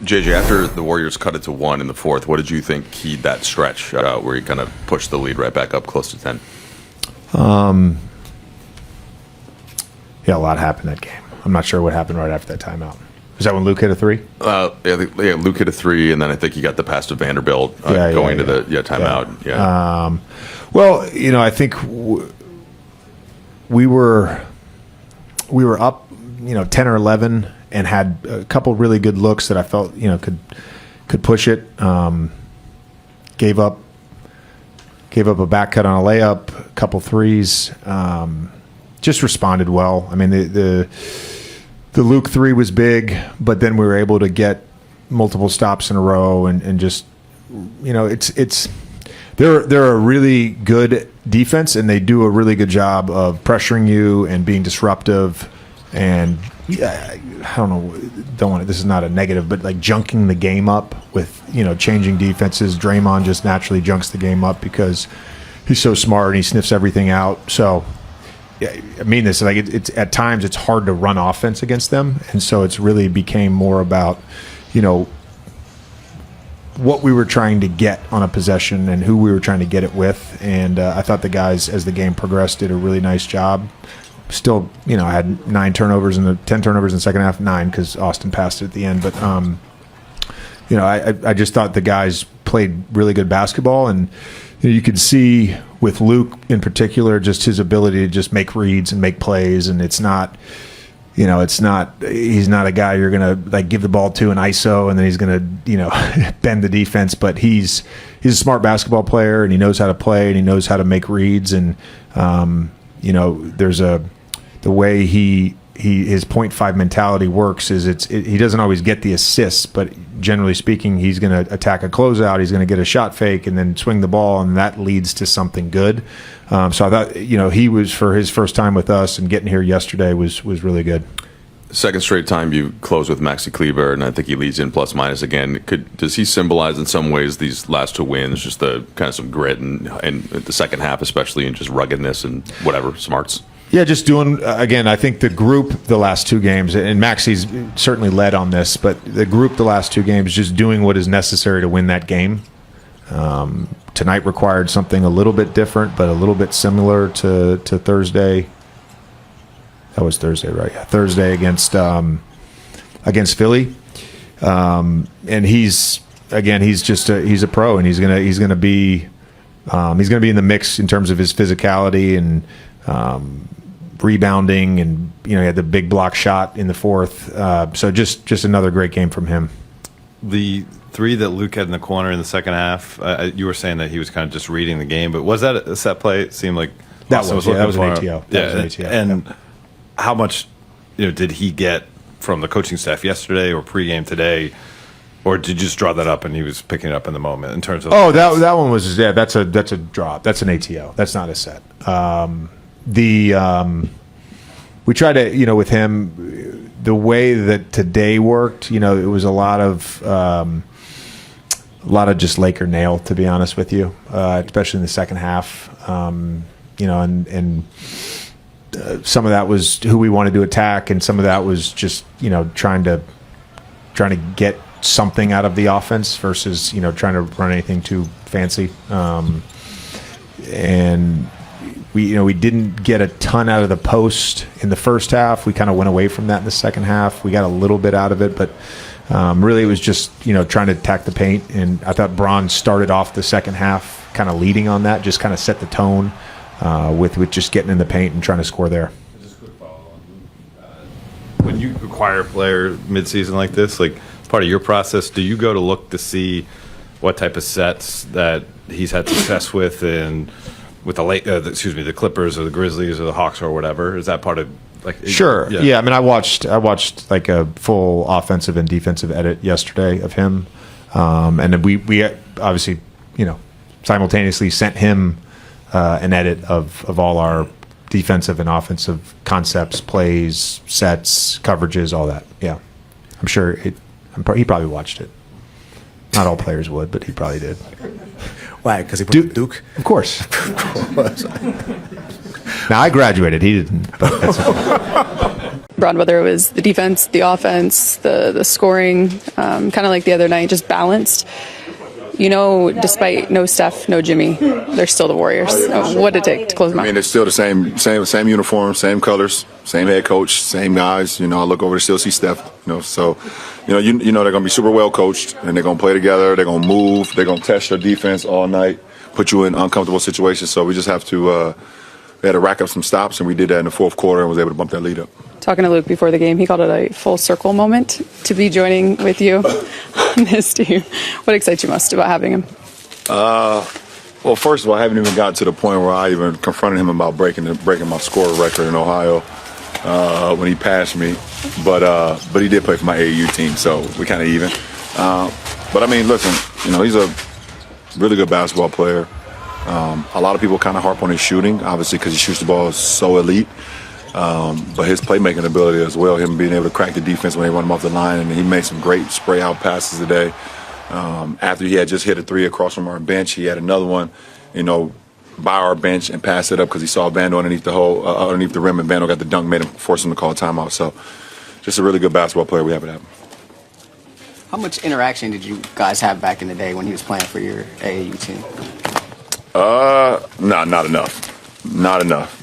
JJ, after the Warriors cut it to 1 in the fourth, what did you think keyed that stretch where he kind of pushed the lead right back up close to 10? Yeah, a lot happened that game. I'm not sure what happened right after that timeout. Is that when Luke hit a three? Luke hit a three, and then I think he got the pass to Vanderbilt going to the timeout. Yeah. Well, I think we were up, 10 or 11, and had a couple really good looks that I felt could push it. Gave up a back cut on a layup, a couple threes. Just responded well. I mean, the Luke three was big, but then we were able to get multiple stops in a row, and just they're a really good defense, and they do a really good job of pressuring you and being disruptive. And I don't want this is not a negative, but like junking the game up with changing defenses. Draymond just naturally junks the game up because he's so smart and he sniffs everything out. So. Yeah, I mean this. Like it's at times it's hard to run offense against them, and so it's really became more about, what we were trying to get on a possession and who we were trying to get it with. And I thought the guys, as the game progressed, did a really nice job. Still, I had 10 turnovers in the second half, 9 because Austin passed it at the end. But I just thought the guys played really good basketball, and you could see with Luke in particular just his ability to just make reads and make plays, and he's not a guy you're gonna like give the ball to an ISO and then he's gonna bend the defense, but he's a smart basketball player, and he knows how to play, and he knows how to make reads, and there's the way his 0.5 mentality works is he doesn't always get the assists, but generally speaking, he's going to attack a closeout, he's going to get a shot fake, and then swing the ball, and that leads to something good. So I thought, he was, for his first time with us and getting here yesterday, was really good. Second straight time you close with Maxi Kleber, and I think he leads in plus minus again. Does he symbolize in some ways these last 2 wins, just the kind of some grit and the second half especially, and just ruggedness and whatever smarts? Yeah, just doing, again, I think the group the last 2 games, and Maxi's certainly led on this, but the group the last 2 games, just doing what is necessary to win that game. Tonight required something a little bit different, but a little bit similar to Thursday. That was Thursday, right? Yeah, Thursday against Philly. And he's a pro, and he's gonna be in the mix in terms of his physicality and rebounding, and he had the big block shot in the fourth. So just another great game from him. The 3 that Luke had in the corner in the second half, you were saying that he was kind of just reading the game, but was that a set play? It seemed like that was an ATO. That was an ATO. And how much did he get from the coaching staff yesterday or pregame today? Or did you just draw that up and he was picking it up in the moment in terms of? Oh, that one was that's a drop. That's an ATO. That's not a set. We try to with him, the way that today worked. It was a lot of just Laker nail, to be honest with you, especially in the second half. And some of that was who we wanted to attack, and some of that was just trying to get something out of the offense versus trying to run anything too fancy. And we didn't get a ton out of the post in the first half. We kind of went away from that in the second half. We got a little bit out of it, but really it was just trying to attack the paint. And I thought Braun started off the second half kind of leading on that, just kind of set the tone with just getting in the paint and trying to score there. Just a quick follow-on. When you acquire a player mid-season like this, like part of your process, do you go to look to see what type of sets that he's had success with, and with the Clippers or the Grizzlies or the Hawks or whatever? Is that part of Sure. Yeah. I mean, I watched like a full offensive and defensive edit yesterday of him, and then we obviously simultaneously sent him an edit of all our defensive and offensive concepts, plays, sets, coverages, all that. Yeah, I'm sure he probably watched it. Not all players would, but he probably did. Why? Because he played Duke? Of course. Now, I graduated. He didn't. But that's LeBron, whether it was the defense, the offense, the scoring, kind of like the other night, just balanced. Despite no Steph, no Jimmy, they're still the Warriors. What did it take to close them out? I mean, it's still the same uniform, same colors, same head coach, same guys. I look over to still see Steph. So they're going to be super well coached, and they're going to play together. They're going to move. They're going to test your defense all night, put you in uncomfortable situations. So we just have to. We had to rack up some stops, and we did that in the fourth quarter and was able to bump that lead up. Talking to Luke before the game, he called it a full circle moment to be joining with you on this team. What excites you most about having him? Well, first of all, I haven't even gotten to the point where I even confronted him about breaking my score record in Ohio when he passed me. But he did play for my AAU team, so we kind of even. But I mean, listen, he's a really good basketball player. A lot of people kind of harp on his shooting, obviously, because he shoots the ball so elite. But his playmaking ability as well, him being able to crack the defense when they run him off the line, and he made some great spray-out passes today. After he had just hit a three across from our bench, he had another one, by our bench and passed it up because he saw Vando underneath the rim, and Vando got the dunk, made him force him to call a timeout. So, just a really good basketball player we have at him. How much interaction did you guys have back in the day when he was playing for your AAU team? No, not enough. Not enough.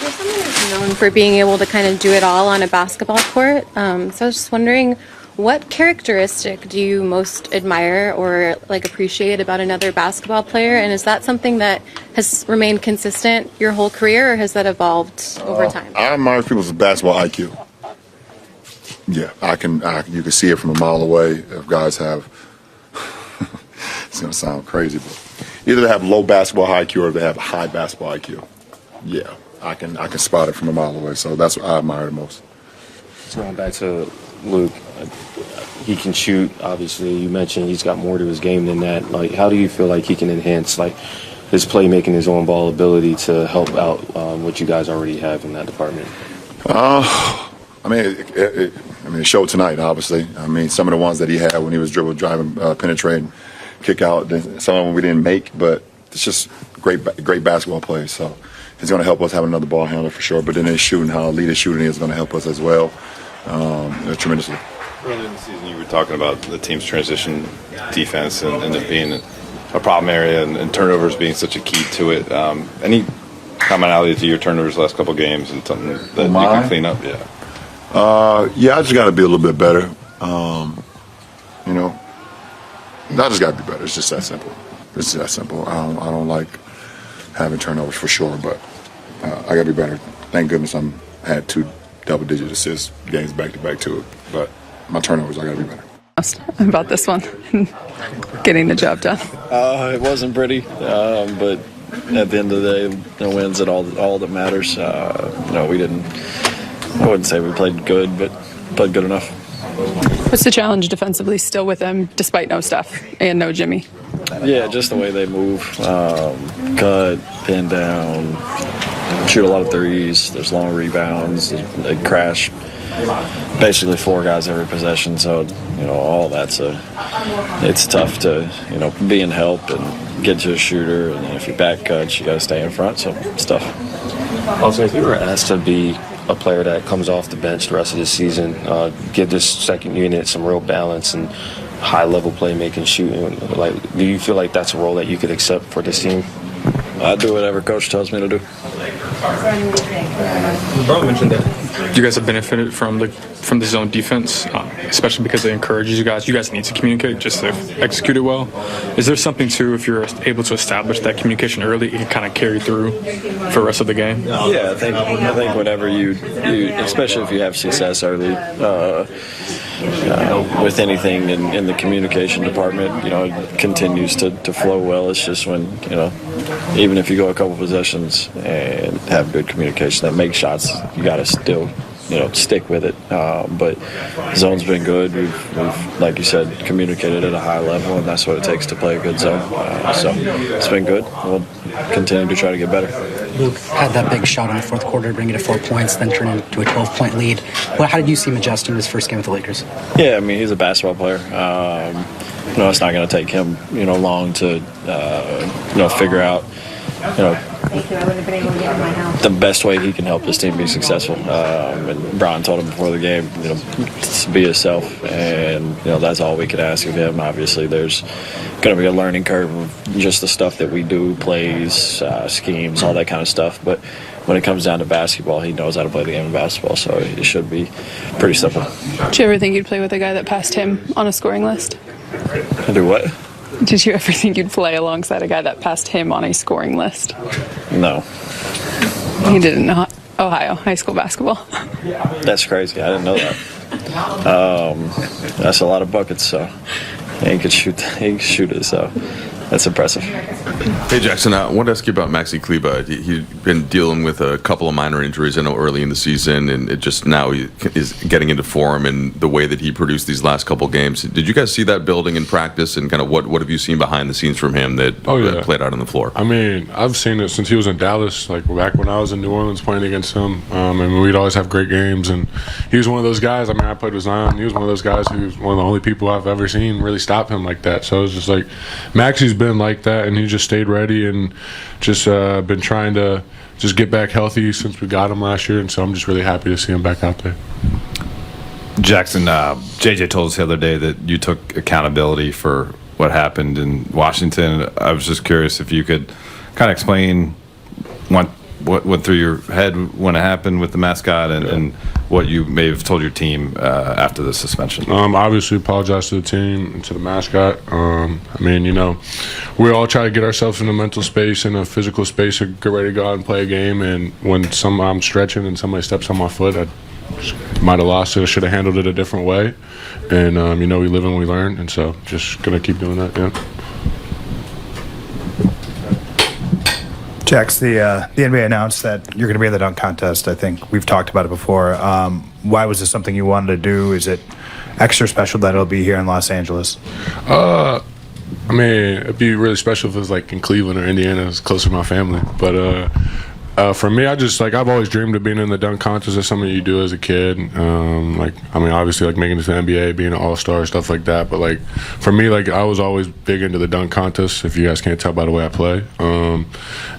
You're someone who's known for being able to kind of do it all on a basketball court. So I was just wondering, what characteristic do you most admire or appreciate about another basketball player? And is that something that has remained consistent your whole career, or has that evolved over time? I admire people's basketball IQ. Yeah, you can see it from a mile away if guys have. It's going to sound crazy, but either they have low basketball IQ or they have high basketball IQ. Yeah, I can spot it from a mile away, so that's what I admire the most. So going back to Luke, he can shoot, obviously. You mentioned he's got more to his game than that. How do you feel like he can enhance his playmaking, his own ball ability to help out what you guys already have in that department? It showed tonight, obviously. Some of the ones that he had when he was driving, penetrating, kick out. Some of them we didn't make, but it's just great basketball play. So he's going to help us have another ball handler for sure. But then his shooting, how elite his shooting is going to help us as well, tremendously. Early in the season, you were talking about the team's transition defense and it being a problem area and turnovers being such a key to it. Any commonality to your turnovers the last couple of games and something that you can clean up? Yeah, I just got to be a little bit better. I just got to be better. It's just that simple. I don't like having turnovers for sure, but I got to be better. Thank goodness I had 2 double-digit assist games back-to-back to it. But my turnovers, I got to be better. About this one, getting the job done. It wasn't pretty, but at the end of the day, the wins at all that matters. We didn't. I wouldn't say we played good, but played good enough. What's the challenge defensively still with them, despite no Steph and no Jimmy? Yeah, just the way they move, cut, pin down, shoot a lot of threes. There's long rebounds. They crash basically 4 guys every possession. So all that's it's tough to be in help and get to a shooter. And then if you back cuts, you got to stay in front. So it's tough. Also, if you were asked to be a player that comes off the bench the rest of the season, give this second unit some real balance and high-level playmaking, shooting, do you feel like that's a role that you could accept for this team? I do whatever coach tells me to do. LeBron mentioned that you guys have benefited from the zone defense, especially because it encourages you guys. You guys need to communicate just to execute it well. Is there something too, if you're able to establish that communication early, it can kind of carry through for the rest of the game? Yeah, I think whenever you especially if you have success early with anything in the communication department, it continues to flow well. It's just when even if you go a couple possessions and have good communication that make shots, you got to still stick with it. But zone's been good. We've, like you said, communicated at a high level, and that's what it takes to play a good zone. So it's been good. We'll continue to try to get better. Luke had that big shot in the fourth quarter to bring it to 4 points, then turn it into a 12-point lead. Well, how did you see him adjust in his first game with the Lakers? Yeah, he's a basketball player. It's not going to take him, long to, figure out, thank you. I wouldn't have been able to get in my house. The best way he can help his team be successful. And Brian told him before the game, to be himself, and that's all we could ask of him. Obviously, there's going to be a learning curve of just the stuff that we do, plays, schemes, all that kind of stuff. But when it comes down to basketball, he knows how to play the game of basketball, so it should be pretty simple. Did you ever think you'd play with a guy that passed him on a scoring list? Do what? Did you ever think you'd play alongside a guy that passed him on a scoring list? No. He did in Ohio high school basketball. That's crazy. I didn't know that. That's a lot of buckets, so he could shoot it, so that's impressive. Hey, Jaxson, I wanted to ask you about Maxi Kleber. He'd been dealing with a couple of minor injuries, I know, early in the season, and it just now he is getting into form, and the way that he produced these last couple games. Did you guys see that building in practice, and kind of what have you seen behind the scenes from him that played out on the floor? I mean, I've seen it since he was in Dallas, like back when I was in New Orleans playing against him, and we'd always have great games, and he was one of those guys. I mean, I played with Zion. He was one of those guys who was one of the only people I've ever seen really stop him like that. So it was just like, Maxi's been like that, and he just stayed ready and just been trying to just get back healthy since we got him last year, and so I'm just really happy to see him back out there. Jaxson, JJ told us the other day that you took accountability for what happened in Washington. I was just curious if you could kind of explain what went through your head when it happened with the mascot, and what you may have told your team after the suspension. Obviously apologize to the team and to the mascot. I mean, we all try to get ourselves in a mental space and a physical space to get ready to go out and play a game, and when I'm stretching and somebody steps on my foot, I might have lost it. I should have handled it a different way, and we live and we learn, and so just gonna keep doing that. Jax, the NBA announced that you're going to be in the dunk contest. I think we've talked about it before. Why was this something you wanted to do? Is it extra special that it'll be here in Los Angeles? I mean, it'd be really special if it was like in Cleveland or Indiana. It's close to my family. But for me, I've always dreamed of being in the dunk contest. That's something you do as a kid. Obviously, like making it to the NBA, being an all-star, stuff like that. But for me, I was always big into the dunk contest, if you guys can't tell by the way I play.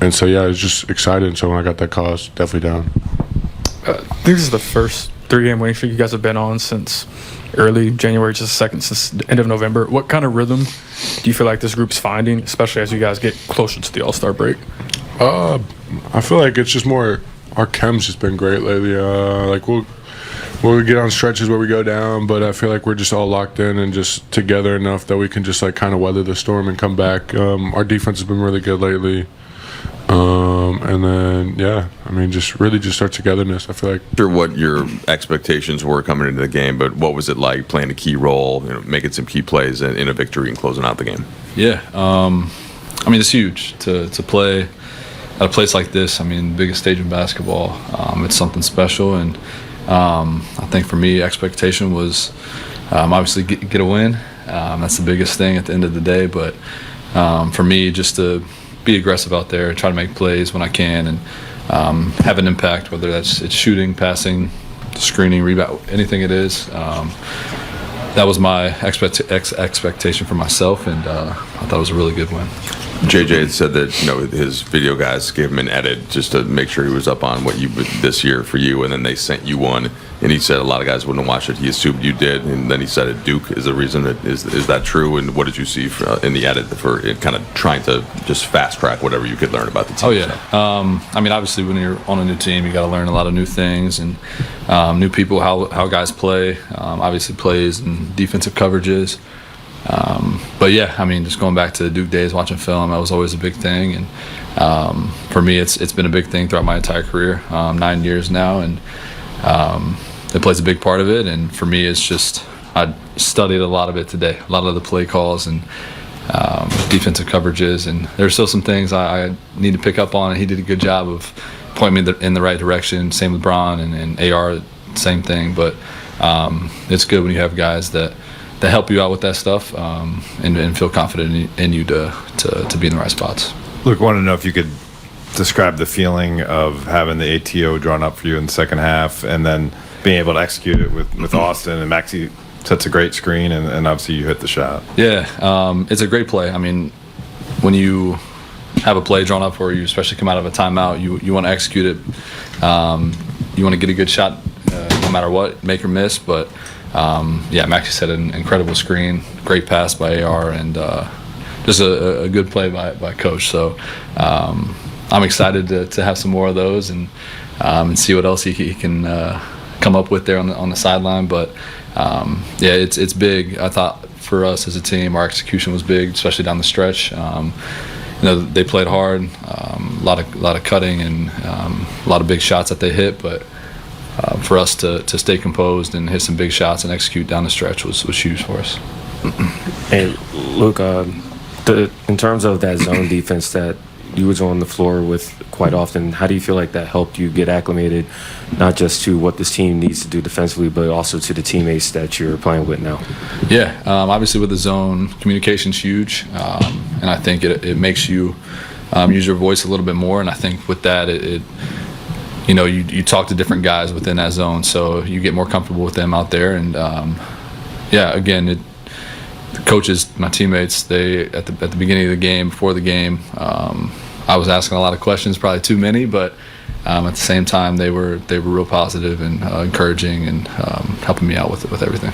And so, I was just excited. And so when I got that call, I was definitely down. I think this is the first 3-game winning streak you guys have been on since early January, just second, since the end of November. What kind of rhythm do you feel like this group's finding, especially as you guys get closer to the All-Star break? I feel like it's just more, our chem's just been great lately. We'll get on stretches where we go down, but I feel like we're just all locked in and just together enough that we can just kind of weather the storm and come back. Our defense has been really good lately. And then, just our togetherness, I feel like. Sure what your expectations were coming into the game, but what was it like playing a key role, making some key plays in a victory and closing out the game? Yeah, it's huge to play at a place like this. Biggest stage in basketball. It's something special, and I think for me, expectation was obviously get a win. That's the biggest thing at the end of the day, but for me, just to be aggressive out there, try to make plays when I can, and have an impact, whether it's shooting, passing, screening, rebound, anything it is. That was my expectation for myself, and I thought it was a really good win. JJ had said that his video guys gave him an edit just to make sure he was up on what you this year for you, and then they sent you one, and he said a lot of guys wouldn't watch it. He assumed you did, and then he said it. Duke is the reason. Is that true? And what did you see in the edit for it, kind of trying to just fast track whatever you could learn about the team? Oh yeah. Obviously when you're on a new team, you got to learn a lot of new things and new people, how guys play, obviously plays and defensive coverages. Just going back to the Duke days, watching film, that was always a big thing. And for me, it's been a big thing throughout my entire career, 9 years now, and it plays a big part of it. And for me, it's just I studied a lot of it today, a lot of the play calls and defensive coverages. And there's still some things I need to pick up on, and he did a good job of pointing me in the right direction. Same with Bron and AR, same thing. But it's good when you have guys that help you out with that stuff and feel confident in you to be in the right spots. Luke, I wanted to know if you could describe the feeling of having the ATO drawn up for you in the second half and then being able to execute it with Austin, and Maxi sets a great screen, and obviously you hit the shot. Yeah, it's a great play. When you have a play drawn up for you, especially come out of a timeout, you want to execute it. You want to get a good shot no matter what, make or miss. But Maxey set an incredible screen, great pass by AR, and just a good play by Coach. So I'm excited to have some more of those and see what else he can come up with there on the sideline. But it's big. I thought for us as a team, our execution was big, especially down the stretch. They played hard, a lot of cutting and a lot of big shots that they hit. But for us to stay composed and hit some big shots and execute down the stretch was huge for us. And Luke, in terms of that zone defense that you was on the floor with quite often, how do you feel like that helped you get acclimated, not just to what this team needs to do defensively, but also to the teammates that you're playing with now? Yeah, obviously with the zone, communication's huge, and I think it makes you use your voice a little bit more. And I think with that, you talk to different guys within that zone, so you get more comfortable with them out there. And again, the coaches, my teammates, they at the beginning of the game, before the game, I was asking a lot of questions, probably too many, but at the same time, they were real positive and encouraging and helping me out with everything.